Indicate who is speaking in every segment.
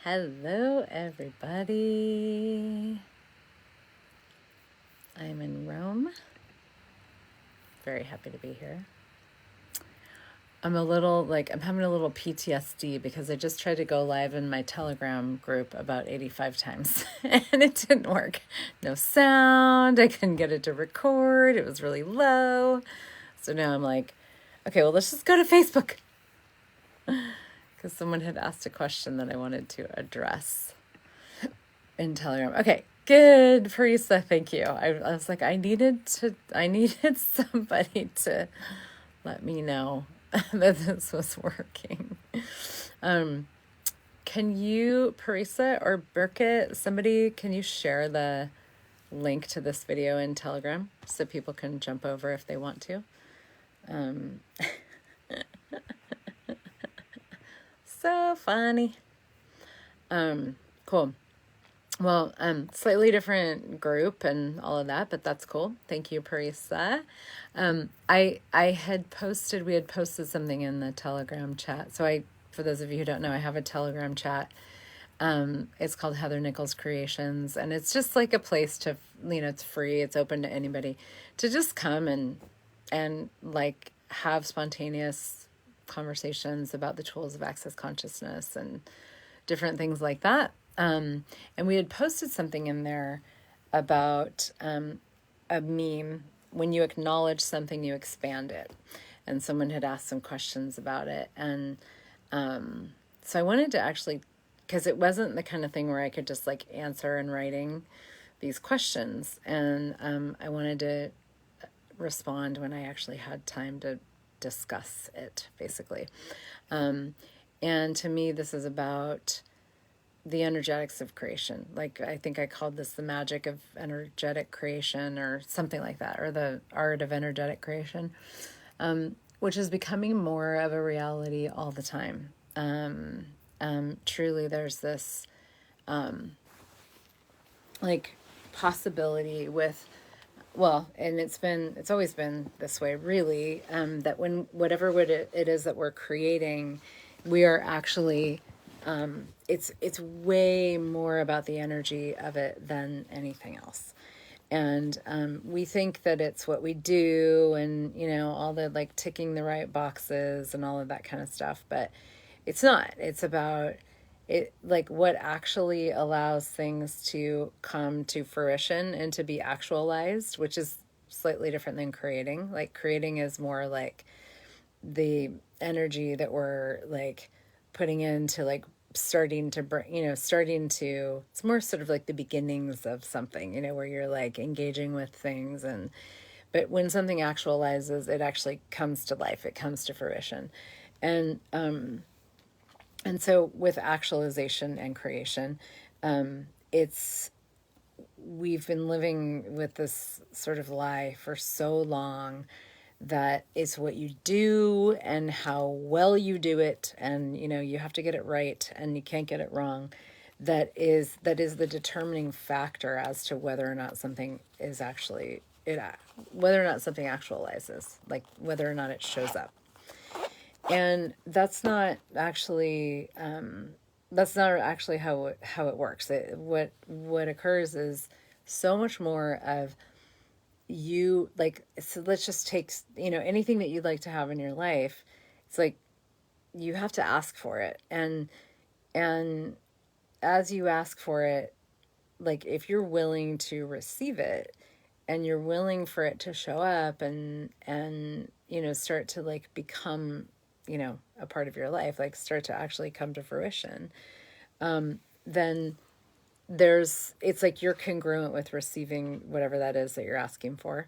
Speaker 1: Hello, everybody. I'm in Rome. Very happy to be here. I'm having a little PTSD because I just tried to go live in my Telegram group about 85 times and it didn't work. No sound. I couldn't get it to record. It was really low. So now I'm like, okay, well, let's just go to Facebook because someone had asked a question that I wanted to address in Telegram. Okay, good, Parisa. Thank you. I was like, I needed somebody to let me know that this was working. Can you, Parisa or Birkit, can you share the link to this video in Telegram so people can jump over if they want to? So funny. Cool. Well, slightly different group and all of that, but that's cool. Thank you, Parisa. We had posted something in the Telegram chat. So for those of you who don't know, I have a Telegram chat. It's called Heather Nichols Creations, and it's just like a place to, it's free. It's open to anybody to just come and like have spontaneous conversations about the tools of access consciousness and different things like that. And we had posted something in there about a meme. When you acknowledge something, you expand it. And someone had asked some questions about it. And so I wanted to actually, because it wasn't the kind of thing where I could just like answer in writing these questions. And I wanted to respond when I actually had time to discuss it, basically. And to me, this is about the energetics of creation. Like, I think I called this the magic of energetic creation or something like that, or the art of energetic creation, which is becoming more of a reality all the time. Truly, there's this like possibility with, and it's always been this way, really, that whatever it is that we're creating, we are actually, it's way more about the energy of it than anything else. And we think that it's what we do and, all the like ticking the right boxes and all of that kind of stuff. But it's not. It's about it, like what actually allows things to come to fruition and to be actualized, which is slightly different than creating. Like creating is more like the energy that we're like putting into like starting to bring, it's more sort of like the beginnings of something, where you're like engaging with things. But when something actualizes, it actually comes to life, it comes to fruition. And so with actualization and creation, we've been living with this sort of lie for so long that it's what you do and how well you do it, and you have to get it right and you can't get it wrong. That is the determining factor as to whether or not something is actually whether or not something actualizes, like whether or not it shows up. And that's not actually how it works. What occurs is so much more of you, like, so let's just take, anything that you'd like to have in your life. It's like you have to ask for it, and as you ask for it, like if you're willing to receive it and you're willing for it to show up and start to like become a part of your life, like start to actually come to fruition, then it's like you're congruent with receiving whatever that is that you're asking for.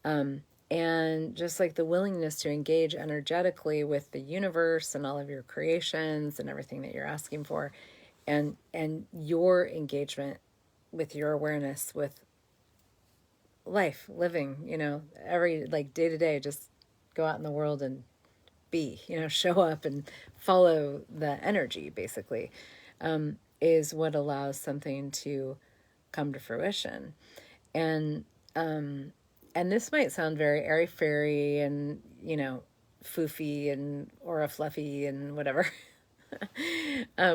Speaker 1: And just like the willingness to engage energetically with the universe and all of your creations and everything that you're asking for, and your engagement with your awareness with life, living, every like day to day, just go out in the world and be, show up and follow the energy, basically, is what allows something to come to fruition. And this might sound very airy-fairy and, foofy and aura fluffy and whatever.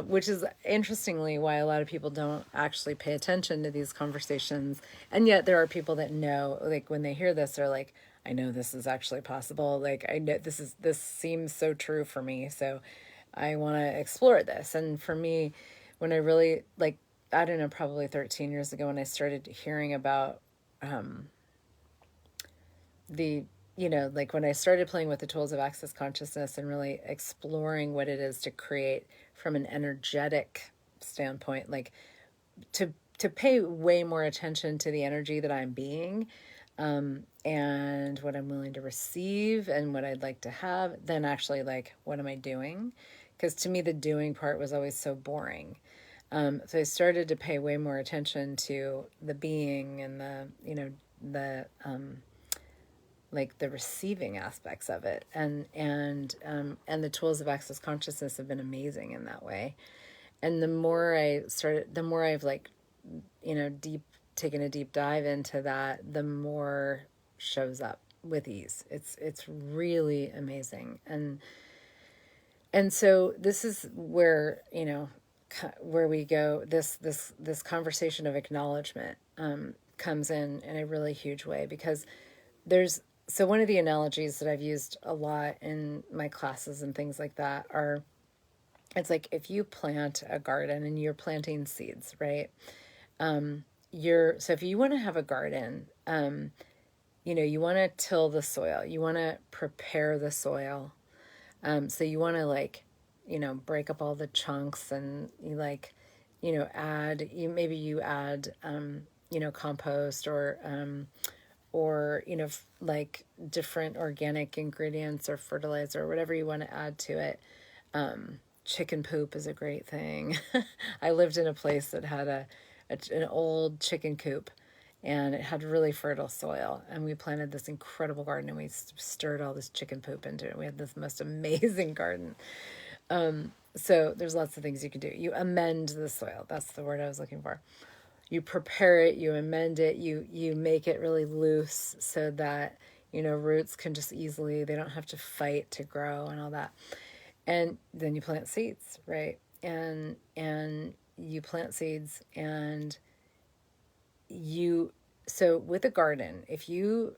Speaker 1: Which is interestingly why a lot of people don't actually pay attention to these conversations. And yet there are people that know, like when they hear this, they're like, I know this is actually possible. Like I know this seems so true for me. So I want to explore this. And for me, when I really like, I don't know, probably 13 years ago when I started hearing about the like when I started playing with the tools of access consciousness and really exploring what it is to create from an energetic standpoint, like to pay way more attention to the energy that I'm being, and what I'm willing to receive and what I'd like to have, than actually like what am I doing, because to me the doing part was always so boring. So I started to pay way more attention to the being and the like the receiving aspects of it, and the tools of access consciousness have been amazing in that way. And the more I've like deep taken a deep dive into that, the more shows up with ease. It's really amazing. And so this is where where we go, this conversation of acknowledgement comes in a really huge way, because so one of the analogies that I've used a lot in my classes and things like that are, it's like if you plant a garden and you're planting seeds, right? So if you want to have a garden, you want to till the soil, you want to prepare the soil. So you want to like, break up all the chunks, and you like, maybe you add, compost, or like different organic ingredients or fertilizer or whatever you want to add to it. Chicken poop is a great thing. I lived in a place that had an old chicken coop, and it had really fertile soil, and we planted this incredible garden, and we stirred all this chicken poop into it. We had this most amazing garden. So there's lots of things you can do. You amend the soil. That's the word I was looking for. You prepare it, you amend it, you make it really loose so that, roots can just easily, they don't have to fight to grow and all that. And then you plant seeds, right? And you plant seeds, and so with a garden, if you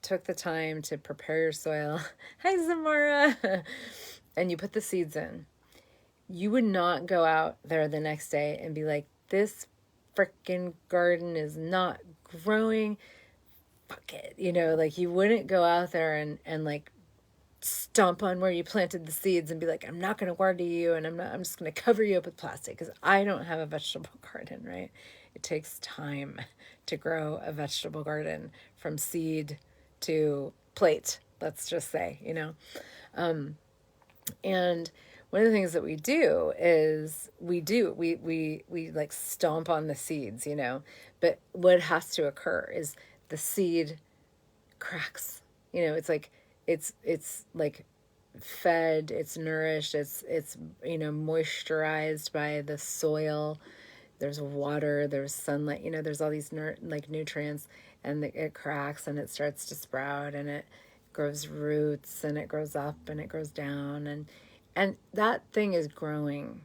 Speaker 1: took the time to prepare your soil, hi Zamora, and you put the seeds in, you would not go out there the next day and be like, this freaking garden is not growing, fuck it, like you wouldn't go out there and like stomp on where you planted the seeds and be like, I'm not going to water you, and I'm just going to cover you up with plastic, because I don't have a vegetable garden, right? It takes time to grow a vegetable garden from seed to plate, let's just say, and one of the things that we do is we like stomp on the seeds, but what has to occur is the seed cracks, it's like, it's like fed, it's nourished, it's moisturized by the soil. There's water, there's sunlight, there's all these like nutrients, and it cracks and it starts to sprout, and it grows roots, and it grows up and it grows down, and that thing is growing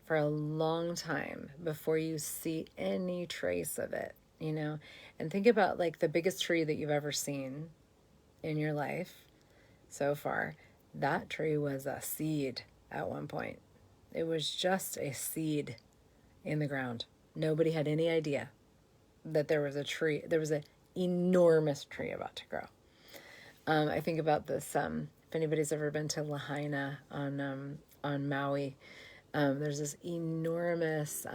Speaker 1: for a long time before you see any trace of it, and think about like the biggest tree that you've ever seen in your life so far. That tree was a seed at one point. It was just a seed in the ground. Nobody had any idea that there was a tree. There was an enormous tree about to grow. I think about this. If anybody's ever been to Lahaina on Maui, there's this enormous. I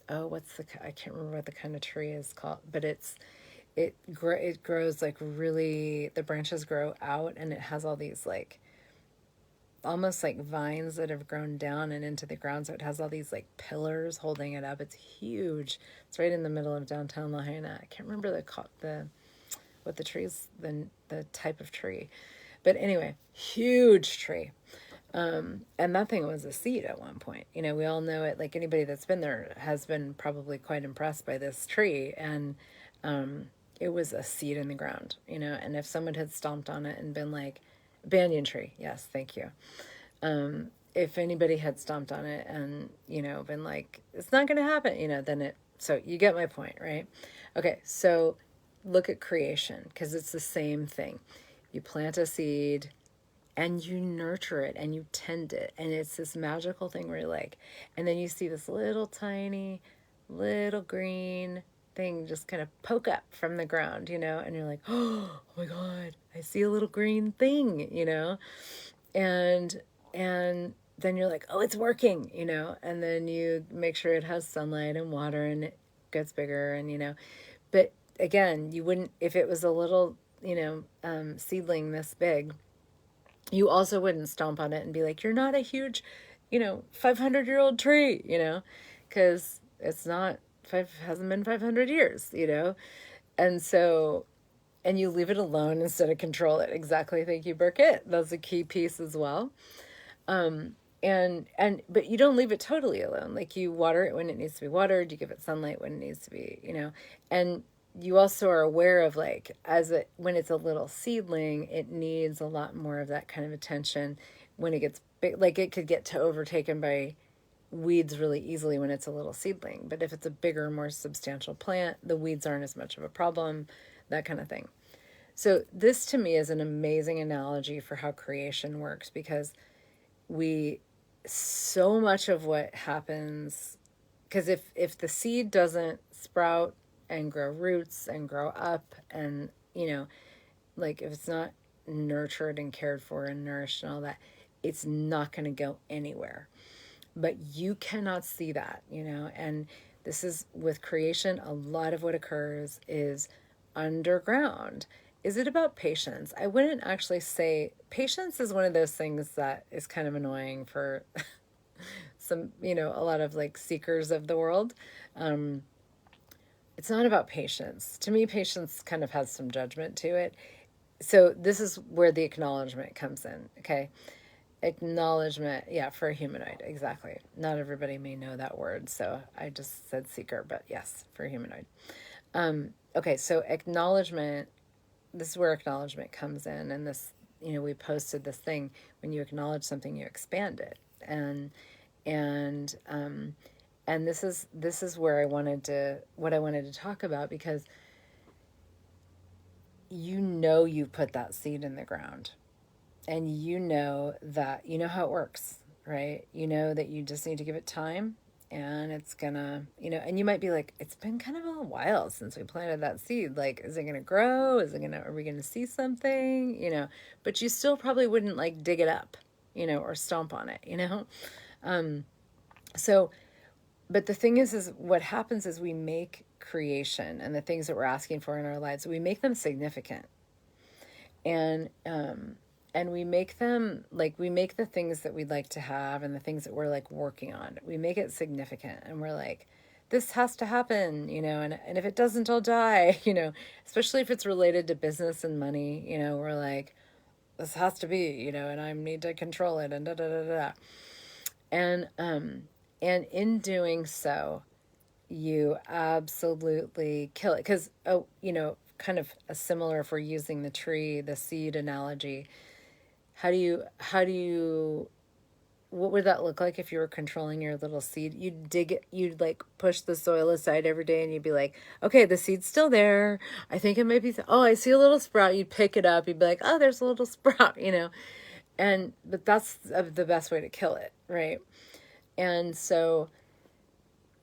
Speaker 1: can't remember what the kind of tree is called, but it grows like really. The branches grow out, and it has all these like almost like vines that have grown down and into the ground. So it has all these like pillars holding it up. It's huge. It's right in the middle of downtown Lahaina. I can't remember what the tree's, the type of tree, but anyway, huge tree. And that thing was a seed at one point. We all know it. Like anybody that's been there has been probably quite impressed by this tree, and it was a seed in the ground. And if someone had stomped on it and been like, banyan tree, yes, thank you. if anybody had stomped on it and, been like, it's not going to happen, so you get my point, right? Okay, so look at creation, because it's the same thing. You plant a seed and you nurture it and you tend it, and it's this magical thing where you're like, and then you see this little tiny, little green thing just kind of poke up from the ground, and you're like, oh my God, I see a little green thing, and then you're like, oh, it's working, and then you make sure it has sunlight and water and it gets bigger, and but again, you wouldn't, if it was a little, seedling this big, you also wouldn't stomp on it and be like, you're not a huge, 500-year-old tree, because it's not, hasn't been 500 years, and so, and you leave it alone instead of control it. Exactly. Thank you, Burkett. That's a key piece as well. But you don't leave it totally alone. Like, you water it when it needs to be watered, you give it sunlight when it needs to be, and you also are aware of, like, when it's a little seedling, it needs a lot more of that kind of attention. When it gets big, like, it could get overtaken by weeds really easily when it's a little seedling. But if it's a bigger, more substantial plant, the weeds aren't as much of a problem, that kind of thing. So this to me is an amazing analogy for how creation works, because so much of what happens, because if the seed doesn't sprout and grow roots and grow up, and like, if it's not nurtured and cared for and nourished and all that, it's not going to go anywhere. But you cannot see that, and this is with creation. A lot of what occurs is underground. Is it about patience? I wouldn't actually say patience is one of those things that is kind of annoying for some, a lot of, like, seekers of the world. It's not about patience. To me, patience kind of has some judgment to it. So this is where the acknowledgement comes in, okay? Acknowledgement, yeah, for a humanoid, exactly. Not everybody may know that word, so I just said seeker, but yes, for a humanoid. Okay, so acknowledgement, this is where acknowledgement comes in, and this, we posted this thing, when you acknowledge something, you expand it, and this is where what I wanted to talk about, because you put that seed in the ground, and that, how it works, right? That you just need to give it time, and it's gonna, and you might be like, it's been kind of a while since we planted that seed. Like, is it gonna grow? Are we gonna see something? But you still probably wouldn't, like, dig it up, or stomp on it, So, but the thing is what happens is we make creation and the things that we're asking for in our lives, we make them significant. And we make them, like, we make the things that we'd like to have and the things that we're, like, working on, we make it significant, and we're like, this has to happen, and if it doesn't, I'll die, especially if it's related to business and money, we're like, this has to be, and I need to control it, and da da da da. And in doing so, you absolutely kill it. Because, kind of a similar, if we're using the seed analogy, what would that look like if you were controlling your little seed? You'd dig it, you'd, like, push the soil aside every day, and you'd be like, okay, the seed's still there. I think it might be, I see a little sprout. You'd pick it up. You'd be like, oh, there's a little sprout, but that's the best way to kill it, right? And so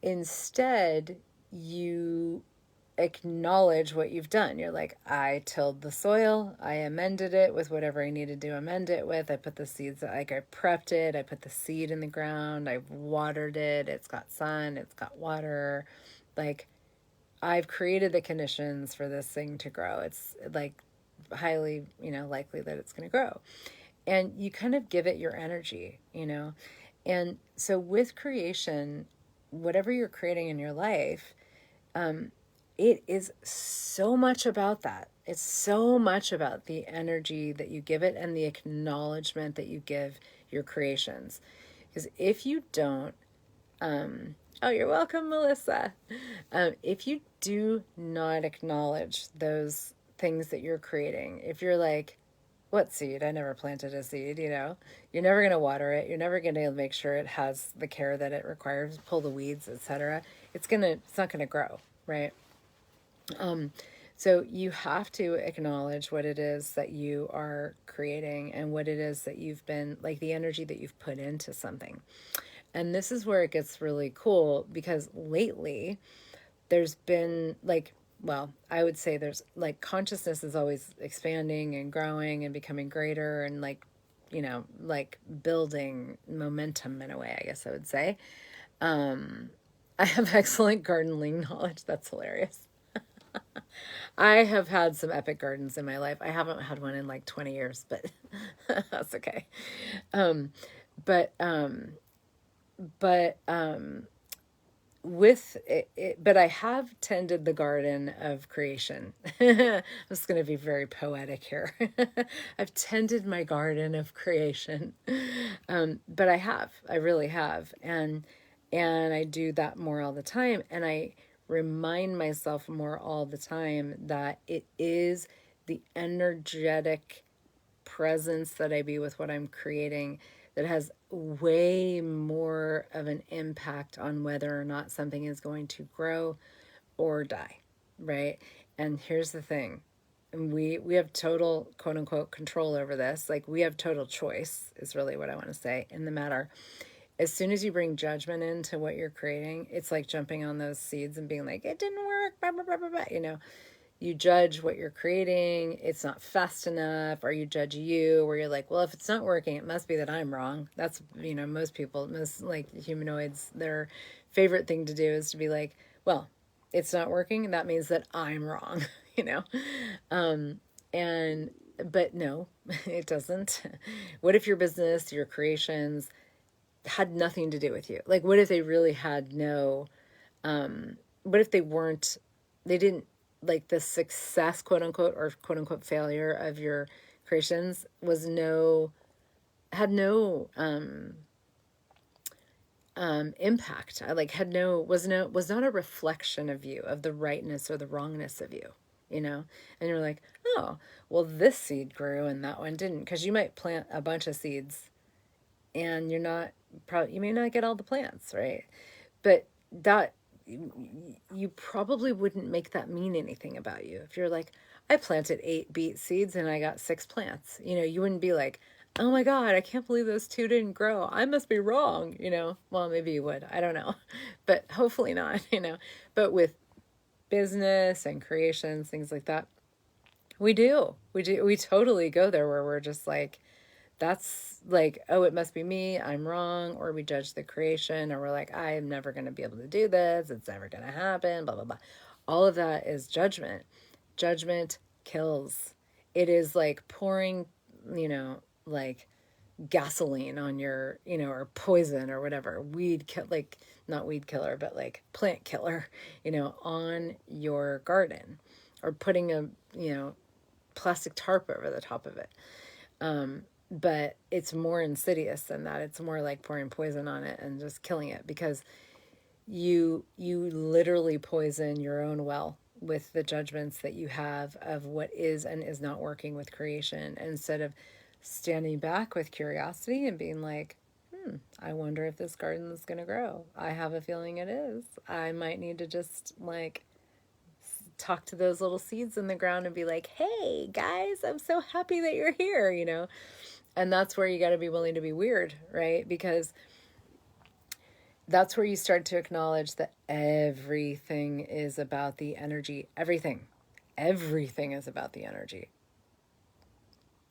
Speaker 1: instead, you acknowledge what you've done. You're like, I tilled the soil, I amended it with whatever I needed to amend it with. I put the seeds, like, I prepped it, I put the seed in the ground, I watered it, it's got sun, it's got water. Like, I've created the conditions for this thing to grow. It's, like, highly, likely that it's going to grow. And you kind of give it your energy, And so with creation, whatever you're creating in your life, it is so much about that. It's so much about the energy that you give it and the acknowledgement that you give your creations. Because if you don't, oh, you're welcome, Melissa. If you do not acknowledge those things that you're creating, if you're like, what seed? I never planted a seed, You're never going to water it. You're never going to make sure it has the care that it requires, pull the weeds, etc. It's not going to grow, right? So you have to acknowledge what it is that you are creating and what it is that you've been, like the energy that you've put into something. And this is where it gets really cool, because lately there's been like, well, I would say there's like consciousness is always expanding and growing and becoming greater and like, like building momentum in a way, I guess I would say. I have excellent gardening knowledge. That's hilarious. I have had some epic gardens in my life. I haven't had one in like 20 years, but that's okay. Um, but, um, but, with but I have tended the garden of creation. I'm just going to be very poetic here. I've tended my garden of creation. But I really have. And I do that more all the time. And I remind myself more all the time that it is the energetic presence that I be with what I'm creating that has way more of an impact on whether or not something is going to grow or die, right? And here's the thing. We have total quote unquote control over this. Like we have total choice is really what I want to say in the matter. As soon as you bring judgment into what you're creating, it's like jumping on those seeds and being like, it didn't work, blah, blah, blah, blah, blah. You judge what you're creating, it's not fast enough, or you judge you, where you're like, well, if it's not working, it must be that I'm wrong. That's, most like humanoids, their favorite thing to do is to be like, well, it's not working, that means that I'm wrong, but no, it doesn't. What if your business, your creations had nothing to do with you? Like, what if they really had what if they didn't, like the success, quote unquote, or quote unquote failure of your creations was impact. Was not a reflection of you, of the rightness or the wrongness of you, and you're like, oh, well, this seed grew and that one didn't. Because you might plant a bunch of seeds and you may not get all the plants, right? But that, you probably wouldn't make that mean anything about you. If you're like, I planted 8 beet seeds and I got 6 plants, you wouldn't be like, oh my God, I can't believe those 2 didn't grow. I must be wrong, Well, maybe you would. I don't know. But hopefully not, But with business and creations, things like that, we totally go there where we're just like, that's like, oh, it must be me, I'm wrong, or we judge the creation, or we're like, I'm never going to be able to do this, it's never going to happen, blah, blah, blah. All of that is judgment. Judgment kills. It is like pouring, like gasoline on your, or poison or whatever, like not weed killer, but like plant killer, on your garden, or putting a, plastic tarp over the top of it. But it's more insidious than that. It's more like pouring poison on it and just killing it, because you literally poison your own well with the judgments that you have of what is and is not working with creation, instead of standing back with curiosity and being like, I wonder if this garden is going to grow. I have a feeling it is. I might need to just like talk to those little seeds in the ground and be like, hey guys, I'm so happy that you're here, And that's where you got to be willing to be weird, right? Because that's where you start to acknowledge that everything is about the energy. Everything is about the energy.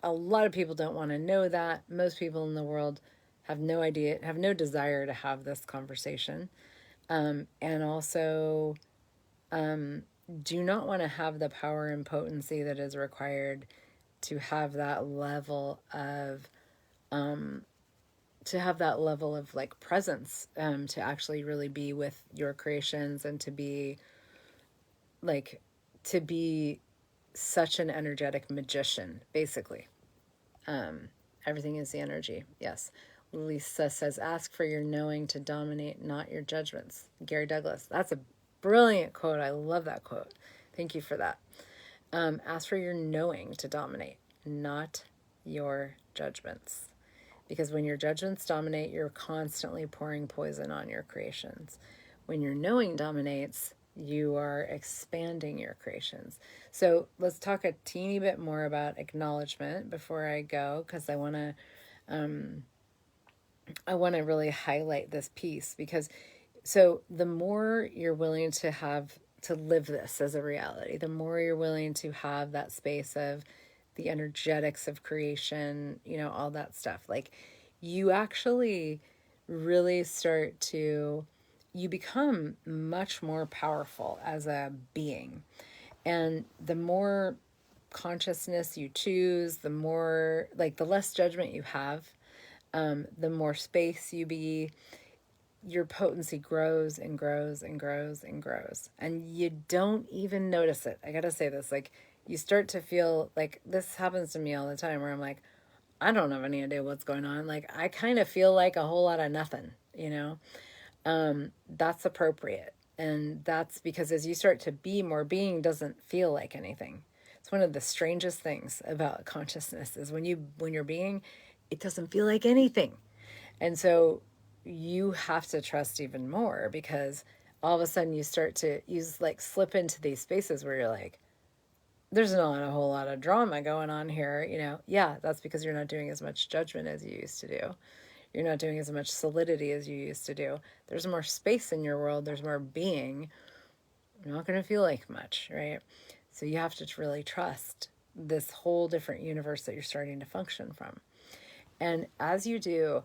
Speaker 1: A lot of people don't want to know that. Most people in the world have no idea, have no desire to have this conversation. And also do not want to have the power and potency that is required to have that level of like presence, to actually really be with your creations, and to be such an energetic magician, basically. Everything is the energy. Yes. Lisa says, ask for your knowing to dominate, not your judgments. Gary Douglas. That's a brilliant quote. I love that quote. Thank you for that. Ask for your knowing to dominate, not your judgments. Because when your judgments dominate, you're constantly pouring poison on your creations. When your knowing dominates, you are expanding your creations. So let's talk a teeny bit more about acknowledgement before I go, because I want to really highlight this piece. Because so the more you're willing to have to live this as a reality, the more you're willing to have that space of the energetics of creation, all that stuff. Like, you actually really start to, you become much more powerful as a being. And the more consciousness you choose, the more, like, the less judgment you have, the more space you be, your potency grows and grows and grows and grows. And you don't even notice it. I gotta say this, like, you start to feel like, this happens to me all the time where I'm like, I don't have any idea what's going on. Like, I kind of feel like a whole lot of nothing. That's appropriate. And that's because as you start to be more, being doesn't feel like anything. It's one of the strangest things about consciousness is when you're being, it doesn't feel like anything. And so you have to trust even more, because all of a sudden you start to slip into these spaces where you're like, there's not a whole lot of drama going on here. Yeah, that's because you're not doing as much judgment as you used to do. You're not doing as much solidity as you used to do. There's more space in your world. There's more being. You're not going to feel like much, right? So you have to really trust this whole different universe that you're starting to function from. And as you do,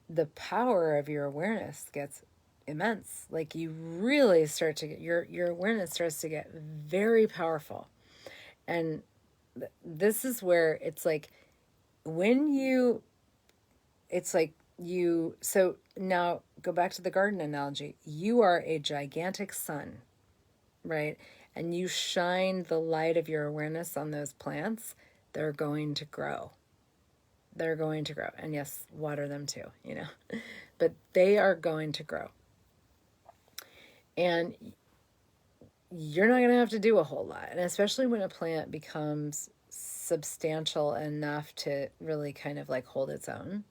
Speaker 1: the power of your awareness gets immense. Like, you really start to get, your awareness starts to get very powerful. And this is where it's like, so now go back to the garden analogy. You are a gigantic sun, right? And you shine the light of your awareness on those plants, they're going to grow. They're going to grow. And yes, water them too. But they are going to grow. And you're not going to have to do a whole lot. And especially when a plant becomes substantial enough to really kind of like hold its own.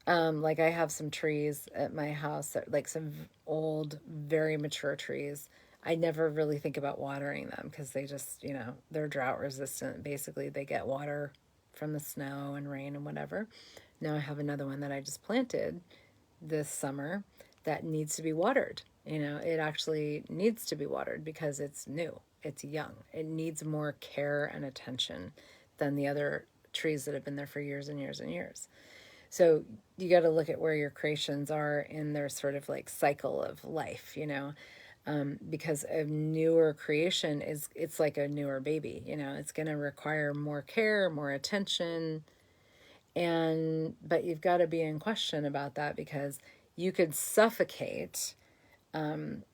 Speaker 1: Like, I have some trees at my house that, like, some old, very mature trees. I never really think about watering them because they just, they're drought resistant. Basically, they get water from the snow and rain and whatever. Now I have another one that I just planted this summer that needs to be watered. It actually needs to be watered because it's new, it's young. It needs more care and attention than the other trees that have been there for years and years and years. So you got to look at where your creations are in their sort of like cycle of life, because a newer creation it's like a newer baby, it's going to require more care, more attention. But you've got to be in question about that, because you could suffocate an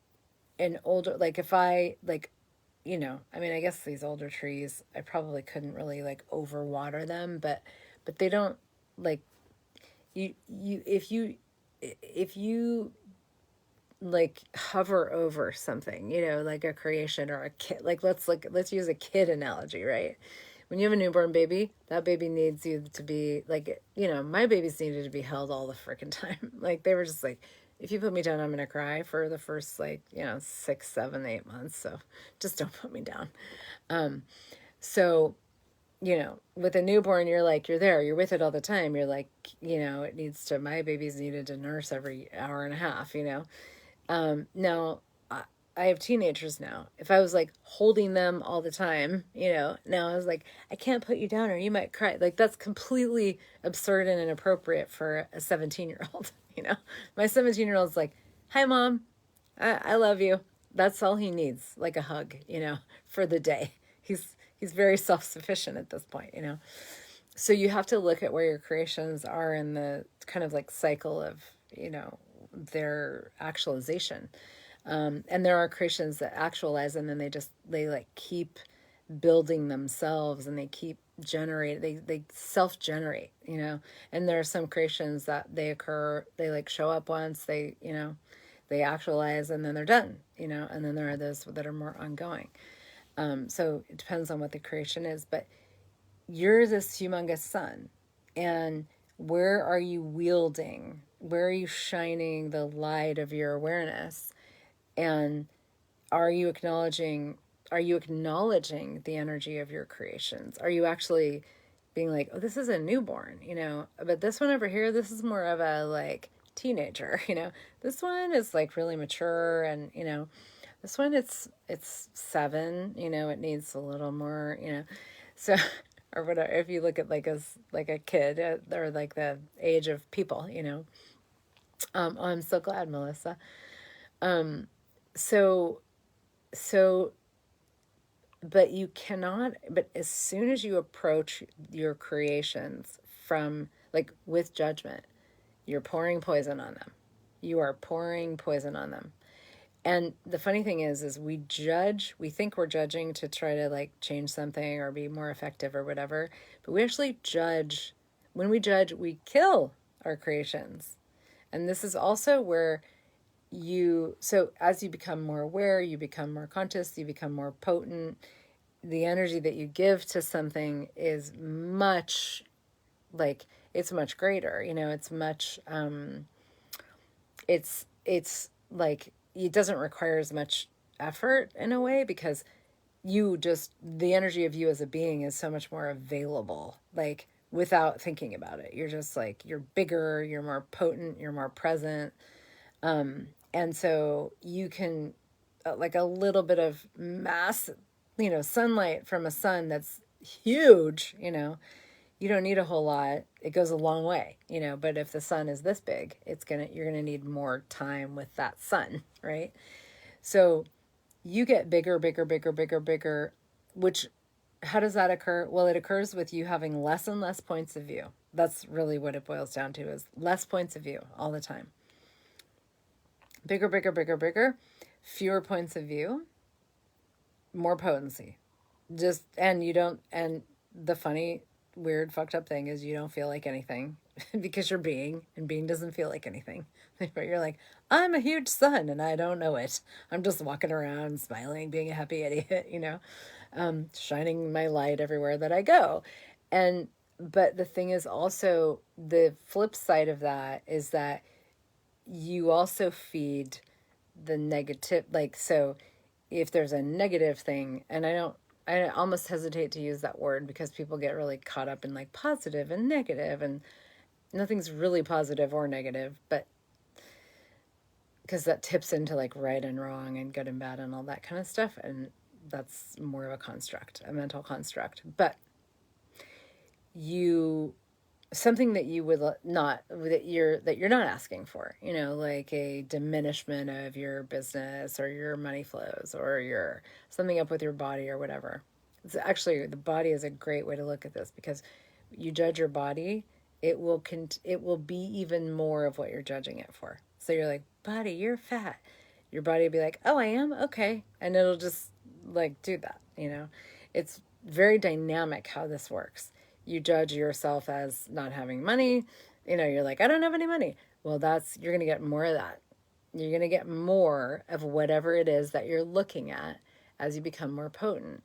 Speaker 1: older, like, if I, like, I mean, I guess these older trees, I probably couldn't really like overwater them, but they don't, like, if you like hover over something, like a creation or a kid, like, let's use a kid analogy, right? When you have a newborn baby, that baby needs you to be like, my babies needed to be held all the freaking time. Like, they were just like, if you put me down, I'm going to cry for the first, like, 6, 7, 8 months. So just don't put me down. So, with a newborn, you're like, you're there, you're with it all the time. You're like, my babies needed to nurse every hour and a half, Now, I have teenagers now. If I was like holding them all the time, now I was like, I can't put you down or you might cry. Like, that's completely absurd and inappropriate for a 17-year-old. My 17-year-old's like, hi, Mom, I love you. That's all he needs, like a hug, for the day. He's very self-sufficient at this point, So you have to look at where your creations are in the kind of like cycle of, their actualization. And there are creations that actualize and then they like keep building themselves and they keep they self-generate, and there are some creations that they like show up once, they actualize and then they're done, and then there are those that are more ongoing. So it depends on what the creation is, but you're this humongous sun, and where are you wielding? Where are you shining the light of your awareness? And are you acknowledging the energy of your creations? Are you actually being like, oh, this is a newborn, but this one over here, this is more of a like teenager, this one is like really mature, and this one, it's 7, it needs a little more, so or whatever. If you look at like a kid, or like the age of people, oh, I'm so glad, Melissa. So so but you cannot, but as soon as you approach your creations from like with judgment, you're pouring poison on them. You are pouring poison on them. And the funny thing is we think we're judging to try to like change something or be more effective or whatever, but we actually judge. When we judge, we kill our creations. And this is also where so as you become more aware, you become more conscious, you become more potent, the energy that you give to something is much, like, it's much greater, it's much, it's like, it doesn't require as much effort in a way, because the energy of you as a being is so much more available, like, without thinking about it. You're just like, you're bigger, you're more potent, you're more present. And so you can, like a little bit of mass, sunlight from a sun that's huge, you don't need a whole lot. It goes a long way, but if the sun is this big, you're going to need more time with that sun, right? So you get bigger, bigger, bigger, bigger, bigger, which, how does that occur? Well, it occurs with you having less and less points of view. That's really what it boils down to, is less points of view all the time. Bigger, bigger, bigger, bigger, fewer points of view, more potency. And the funny, weird, fucked up thing is you don't feel like anything because you're being, and being doesn't feel like anything. But you're like, I'm a huge sun and I don't know it. I'm just walking around smiling, being a happy idiot, shining my light everywhere that I go. But the thing is also, the flip side of that is that you also feed the negative, like, so if there's a negative thing, and I almost hesitate to use that word because people get really caught up in like positive and negative, and nothing's really positive or negative, but because that tips into like right and wrong and good and bad and all that kind of stuff, and that's more of a construct, a mental construct. But something that you would not, that you're not asking for, like a diminishment of your business or your money flows or your something up with your body or whatever. It's actually, the body is a great way to look at this, because you judge your body, it will be even more of what you're judging it for. So you're like, body, you're fat. Your body will be like, oh, I am? Okay. And it'll just like do that, It's very dynamic how this works. You judge yourself as not having money, you're like, I don't have any money. Well, you're going to get more of that. You're going to get more of whatever it is that you're looking at as you become more potent,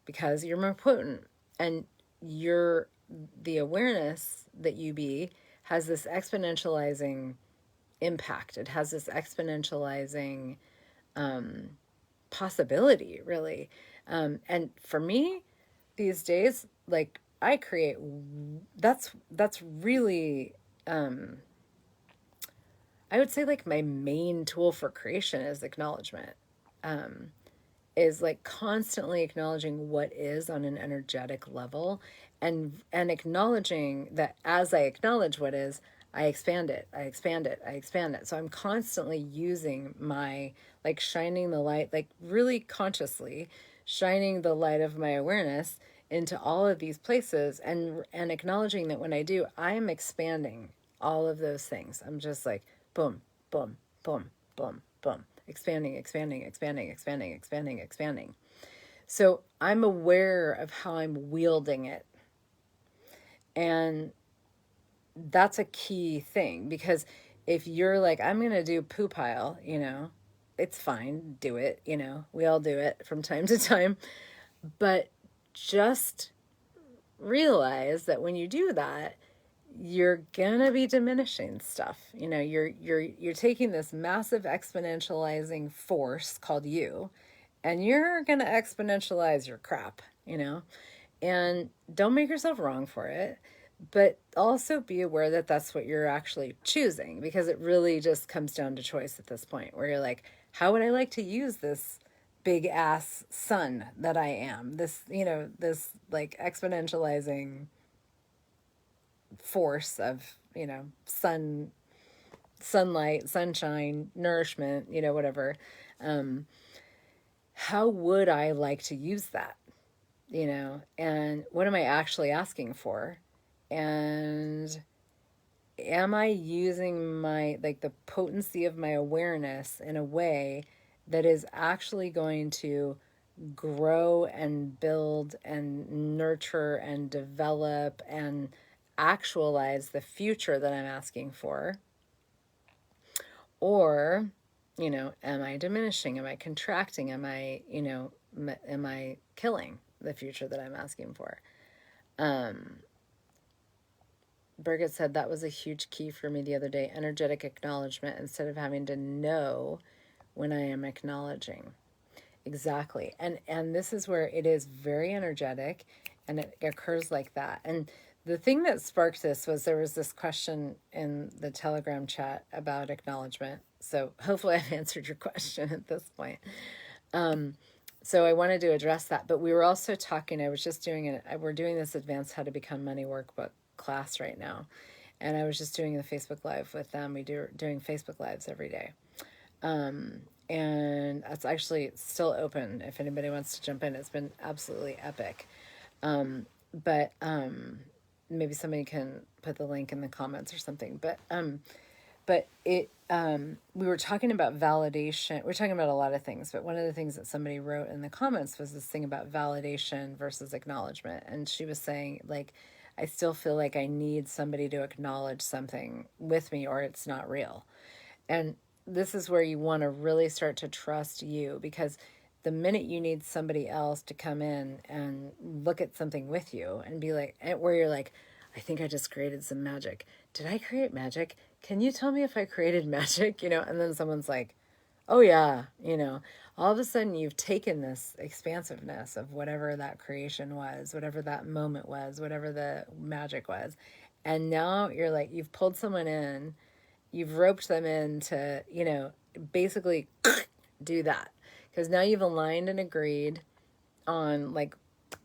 Speaker 1: because you're more potent, and the awareness that you be has this exponentializing impact. It has this exponentializing possibility, really. And for me these days, like, I create, that's really, I would say, like, my main tool for creation is acknowledgement, is like constantly acknowledging what is on an energetic level, and acknowledging that as I acknowledge what is, I expand it, I expand it, I expand it. So I'm constantly using my, like, shining the light, like really consciously shining the light of my awareness into all of these places, and acknowledging that when I do, I'm expanding all of those things. I'm just like, boom, boom, boom, boom, boom, expanding, expanding, expanding, expanding, expanding, expanding. So I'm aware of how I'm wielding it. And that's a key thing, because if you're like, I'm going to do poo pile, it's fine, do it, we all do it from time to time. But just realize that when you do that, you're gonna be diminishing stuff. You know, you're taking this massive exponentializing force called you, and you're gonna exponentialize your crap, you know? And don't make yourself wrong for it, but also be aware that that's what you're actually choosing, because it really just comes down to choice at this point, where you're like, how would I like to use this big ass sun that I am? This, you know, this like exponentializing force of, you know, sunlight, sunshine, nourishment, you know, whatever. Um, how would I like to use that? You know, and what am I actually asking for? And am I using my, like, the potency of my awareness in a way that is actually going to grow and build and nurture and develop and actualize the future that I'm asking for? Or, you know, am I diminishing? Am I contracting? Am I, you know, am I killing the future that I'm asking for? Birgit said that was a huge key for me the other day, energetic acknowledgement instead of having to know when I am acknowledging. Exactly. And this is where it is very energetic and it occurs like that. And the thing that sparked this was there was this question in the Telegram chat about acknowledgement. So hopefully I've answered your question at this point. So I wanted to address that, but we were also talking, I was just doing it, we're doing this advanced how to become money workbook class right now. And I was just doing the Facebook Live with them. We do doing Facebook Lives every day. And it's actually still open if anybody wants to jump in. It's been absolutely epic. But maybe somebody can put the link in the comments or something. But it we were talking about validation. We're talking about a lot of things, but one of the things that somebody wrote in the comments was this thing about validation versus acknowledgement. And she was saying, like, I still feel like I need somebody to acknowledge something with me or it's not real. And this is where you want to really start to trust you, because the minute you need somebody else to come in and look at something with you and be like, where you're like, I think I just created some magic. Did I create magic? Can you tell me if I created magic? You know, and then someone's like, oh yeah, you know, all of a sudden you've taken this expansiveness of whatever that creation was, whatever that moment was, whatever the magic was. And now you're like, you've pulled someone in, you've roped them in to, you know, basically do that. Because now you've aligned and agreed on, like,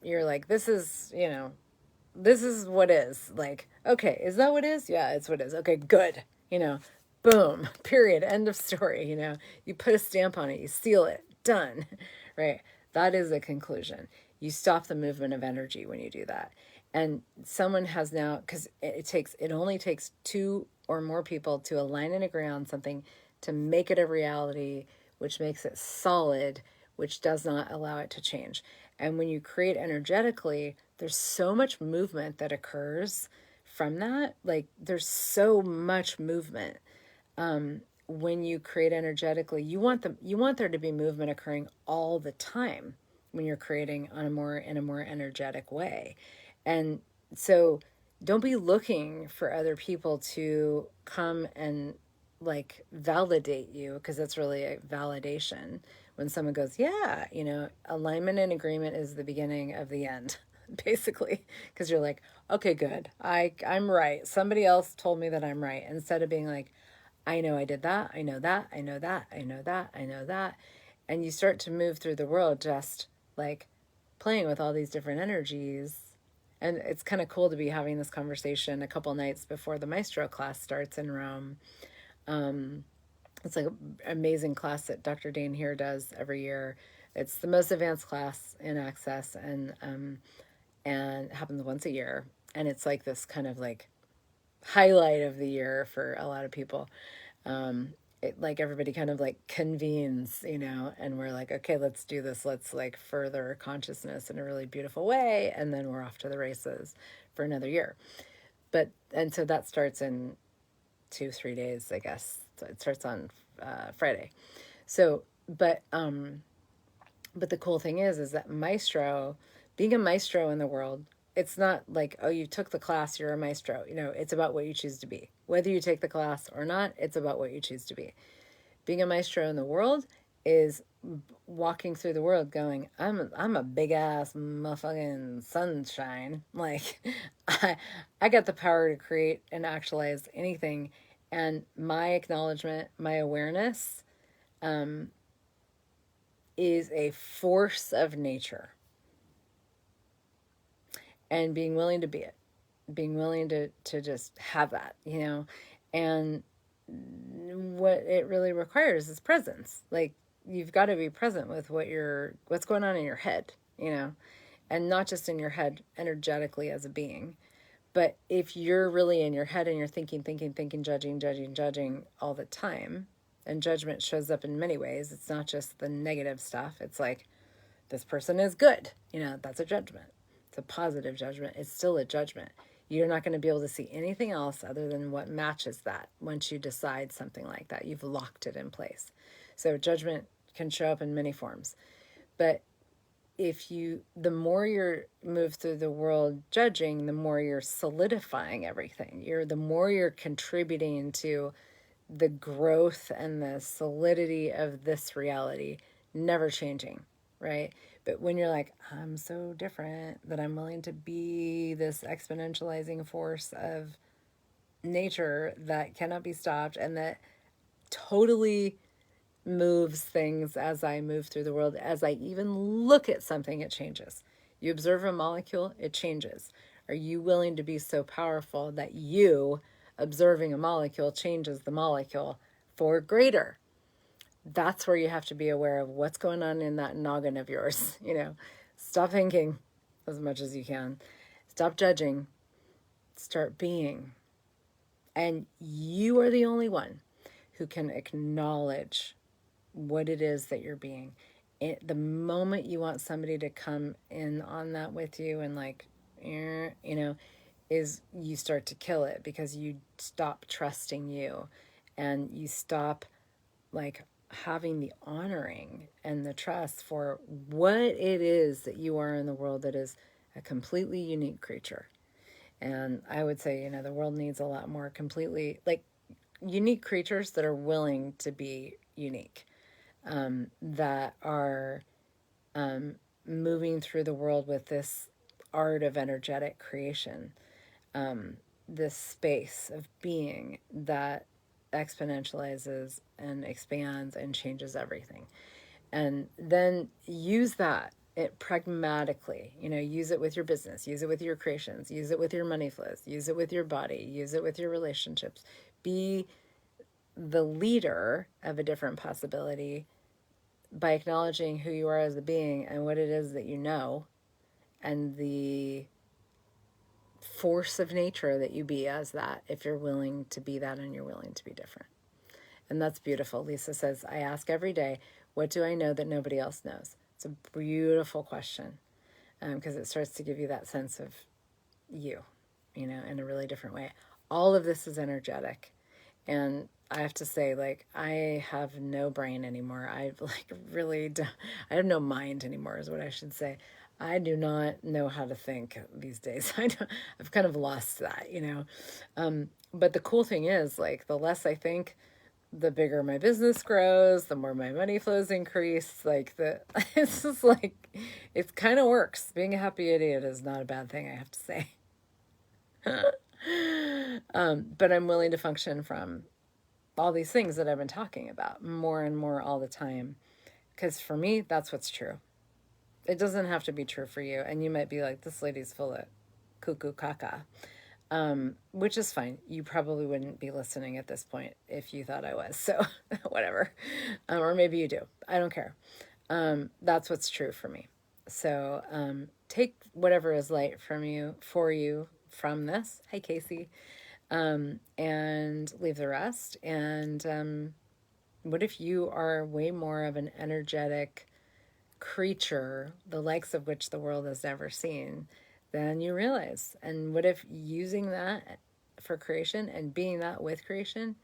Speaker 1: you're like, this is, you know, this is what is. Like, okay, is that what is? Yeah, it's what is. Okay, good. You know, boom, period, end of story. You know, you put a stamp on it, you seal it, done. Right? That is a conclusion. You stop the movement of energy when you do that. And someone has now, because it only takes two or more people to align and agree on something to make it a reality, which makes it solid, which does not allow it to change. And when you create energetically, there's so much movement that occurs from that. Like, there's so much movement. When you create energetically, you want there to be movement occurring all the time when you're creating in a more energetic way. And so don't be looking for other people to come and, like, validate you, because that's really a validation. When someone goes, yeah, you know, alignment and agreement is the beginning of the end, basically, because you're like, okay, good, I'm right. Somebody else told me that I'm right, instead of being like, I know I did that, I know that, I know that, I know that, I know that. And you start to move through the world just like playing with all these different energies. And it's kind of cool to be having this conversation a couple nights before the Maestro class starts in Rome. It's like an amazing class that Dr. Dane here does every year. It's the most advanced class in Access, and it happens once a year. And it's like this kind of like highlight of the year for a lot of people. It, like, everybody kind of like convenes, you know, and we're like, okay, let's do this. Let's like further consciousness in a really beautiful way. And then we're off to the races for another year. And so that starts in 2-3 days, I guess. So it starts on Friday. So, but the cool thing is that being a maestro in the world it's not like, oh, you took the class, you're a maestro. It's about what you choose to be. Whether you take the class or not, it's about what you choose to be. Being a maestro in the world is walking through the world going, I'm a big ass motherfucking sunshine. Like, I got the power to create and actualize anything. And my acknowledgement, my awareness, is a force of nature. And being willing to be it, being willing to just have that, and what it really requires is presence. Like, you've got to be present with what's going on in your head, and not just in your head energetically as a being, but if you're really in your head and you're thinking, judging all the time, and judgment shows up in many ways. It's not just the negative stuff. It's like, this person is good. That's a judgment. It's a positive judgment. It's still a judgment. You're not going to be able to see anything else other than what matches that. Once you decide something like that, you've locked it in place. So judgment can show up in many forms. But the more you're moved through the world judging, the more you're solidifying everything. The more you're contributing to the growth and the solidity of this reality, never changing, right? But when you're like, I'm so different that I'm willing to be this exponentializing force of nature that cannot be stopped and that totally moves things as I move through the world, as I even look at something, it changes. You observe a molecule, it changes. Are you willing to be so powerful that you, observing a molecule, changes the molecule for greater? That's where you have to be aware of what's going on in that noggin of yours. Stop thinking as much as you can. Stop judging. Start being. And you are the only one who can acknowledge what it is that you're being. The moment you want somebody to come in on that with you and is you start to kill it, because you stop trusting you and you stop having the honoring and the trust for what it is that you are in the world, that is a completely unique creature. And I would say, the world needs a lot more completely unique creatures that are willing to be unique, that are moving through the world with this art of energetic creation, this space of being that exponentializes and expands and changes everything. And then use that pragmatically, use it with your business, use it with your creations, use it with your money flows, use it with your body, use it with your relationships. Be the leader of a different possibility by acknowledging who you are as a being and what it is that you know, and the force of nature that you be as that, if you're willing to be that and you're willing to be different. And that's beautiful. Lisa says, I ask every day, what do I know that nobody else knows? It's a beautiful question, because it starts to give you that sense of you, in a really different way. All of this is energetic. And I have to say, I have no brain anymore. I really don't, I have no mind anymore is what I should say. I do not know how to think these days. I've kind of lost that, but the cool thing is, the less I think, the bigger my business grows, the more my money flows increase. It's just it kind of works. Being a happy idiot is not a bad thing, I have to say. But I'm willing to function from all these things that I've been talking about more and more all the time. Because for me, that's what's true. It doesn't have to be true for you. And you might be like, this lady's full of cuckoo caca. Which is fine. You probably wouldn't be listening at this point if you thought I was. So whatever. Or maybe you do. I don't care. That's what's true for me. So take whatever is light for you from this. Hi, Casey. And leave the rest. And what if you are way more of an energetic creature, the likes of which the world has never seen, than you realize? And what if using that for creation and being that with creation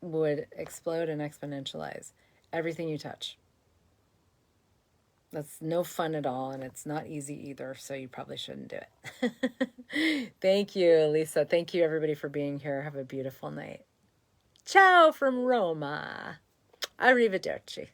Speaker 1: would explode and exponentialize everything you touch? That's no fun at all, and it's not easy either, so you probably shouldn't do it. Thank you, Lisa. Thank you, everybody, for being here. Have a beautiful night. Ciao from Roma. Arrivederci.